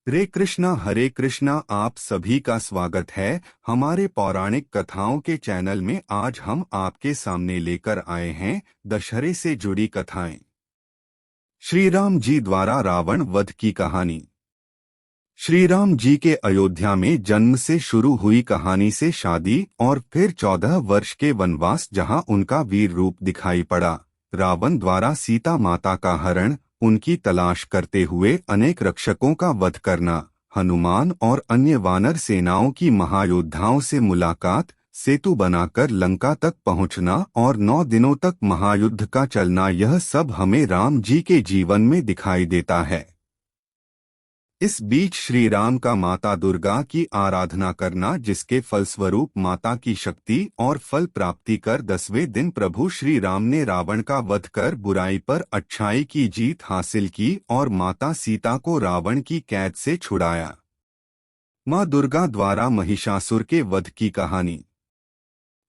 हरे कृष्णा आप सभी का स्वागत है हमारे पौराणिक कथाओं के चैनल में। आज हम आपके सामने लेकर आए हैं दशहरे से जुड़ी कथाएं। श्री राम जी द्वारा रावण वध की कहानी। श्री राम जी के अयोध्या में जन्म से शुरू हुई कहानी से शादी और फिर 14 वर्ष के वनवास, जहां उनका वीर रूप दिखाई पड़ा। रावण द्वारा सीता माता का हरण, उनकी तलाश करते हुए अनेक रक्षकों का वध करना, हनुमान और अन्य वानर सेनाओं की महायोद्धाओं से मुलाकात, सेतु बनाकर लंका तक पहुंचना और 9 दिनों तक महायुद्ध का चलना, यह सब हमें राम जी के जीवन में दिखाई देता है। इस बीच श्री राम का माता दुर्गा की आराधना करना, जिसके फलस्वरूप माता की शक्ति और फल प्राप्ति कर 10वें दिन प्रभु श्री राम ने रावण का वध कर बुराई पर अच्छाई की जीत हासिल की और माता सीता को रावण की कैद से छुड़ाया। मां दुर्गा द्वारा महिषासुर के वध की कहानी।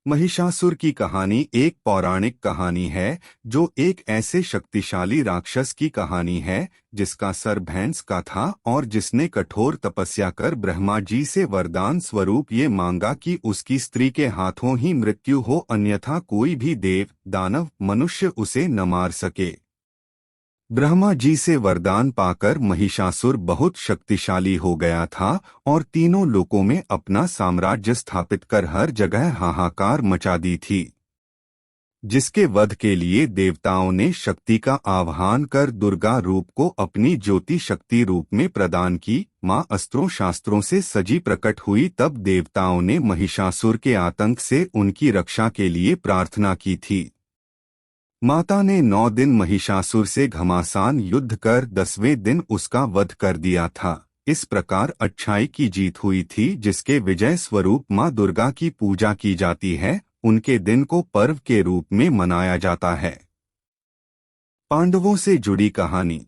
महिषासुर की कहानी एक पौराणिक कहानी है जो एक ऐसे शक्तिशाली राक्षस की कहानी है जिसका सर भैंस का था और जिसने कठोर तपस्या कर ब्रह्मा जी से वरदान स्वरूप ये मांगा कि उसकी स्त्री के हाथों ही मृत्यु हो, अन्यथा कोई भी देव, दानव, मनुष्य उसे न मार सके। ब्रह्मा जी से वरदान पाकर महिषासुर बहुत शक्तिशाली हो गया था और तीनों लोकों में अपना साम्राज्य स्थापित कर हर जगह हाहाकार मचा दी थी। जिसके वध के लिए देवताओं ने शक्ति का आह्वान कर दुर्गा रूप को अपनी ज्योति शक्ति रूप में प्रदान की। मां अस्त्रों शास्त्रों से सजी प्रकट हुई, तब देवताओं ने महिषासुर के आतंक से उनकी रक्षा के लिए प्रार्थना की थी। माता ने 9 दिन महिषासुर से घमासान युद्ध कर 10वें दिन उसका वध कर दिया था। इस प्रकार अच्छाई की जीत हुई थी, जिसके विजय स्वरूप मां दुर्गा की पूजा की जाती है। उनके दिन को पर्व के रूप में मनाया जाता है। पांडवों से जुड़ी कहानी।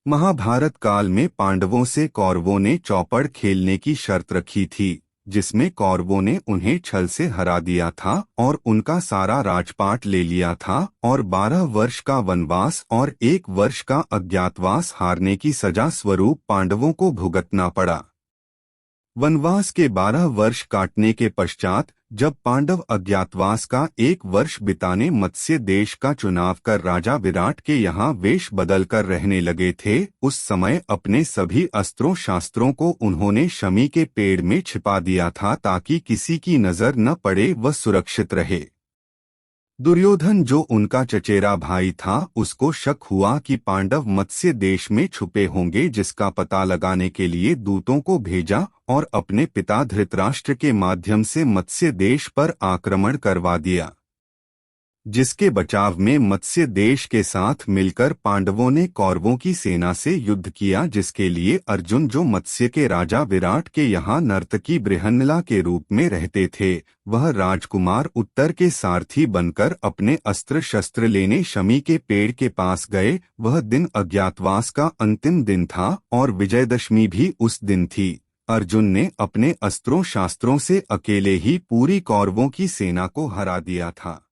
महाभारत काल में पांडवों से कौरवों ने चौपड़ खेलने की शर्त रखी थी, जिसमें कौरवों ने उन्हें छल से हरा दिया था और उनका सारा राजपाट ले लिया था और 12 वर्ष का वनवास और 1 वर्ष का अज्ञातवास हारने की सजा स्वरूप पांडवों को भुगतना पड़ा। वनवास के 12 वर्ष काटने के पश्चात जब पांडव अज्ञातवास का 1 वर्ष बिताने मत्स्य देश का चुनाव कर राजा विराट के यहाँ वेश बदल कर रहने लगे थे, उस समय अपने सभी अस्त्रों शास्त्रों को उन्होंने शमी के पेड़ में छिपा दिया था ताकि किसी की नजर न पड़े व सुरक्षित रहे। दुर्योधन, जो उनका चचेरा भाई था, उसको शक हुआ कि पांडव मत्स्य देश में छुपे होंगे, जिसका पता लगाने के लिए दूतों को भेजा और अपने पिता धृतराष्ट्र के माध्यम से मत्स्य देश पर आक्रमण करवा दिया। जिसके बचाव में मत्स्य देश के साथ मिलकर पांडवों ने कौरवों की सेना से युद्ध किया, जिसके लिए अर्जुन, जो मत्स्य के राजा विराट के यहाँ नर्तकी बृहन्नला के रूप में रहते थे, वह राजकुमार उत्तर के सारथी बनकर अपने अस्त्र शस्त्र लेने शमी के पेड़ के पास गए। वह दिन अज्ञातवास का अंतिम दिन था और विजयदशमी भी उस दिन थी। अर्जुन ने अपने अस्त्रों शास्त्रों से अकेले ही पूरी कौरवों की सेना को हरा दिया था।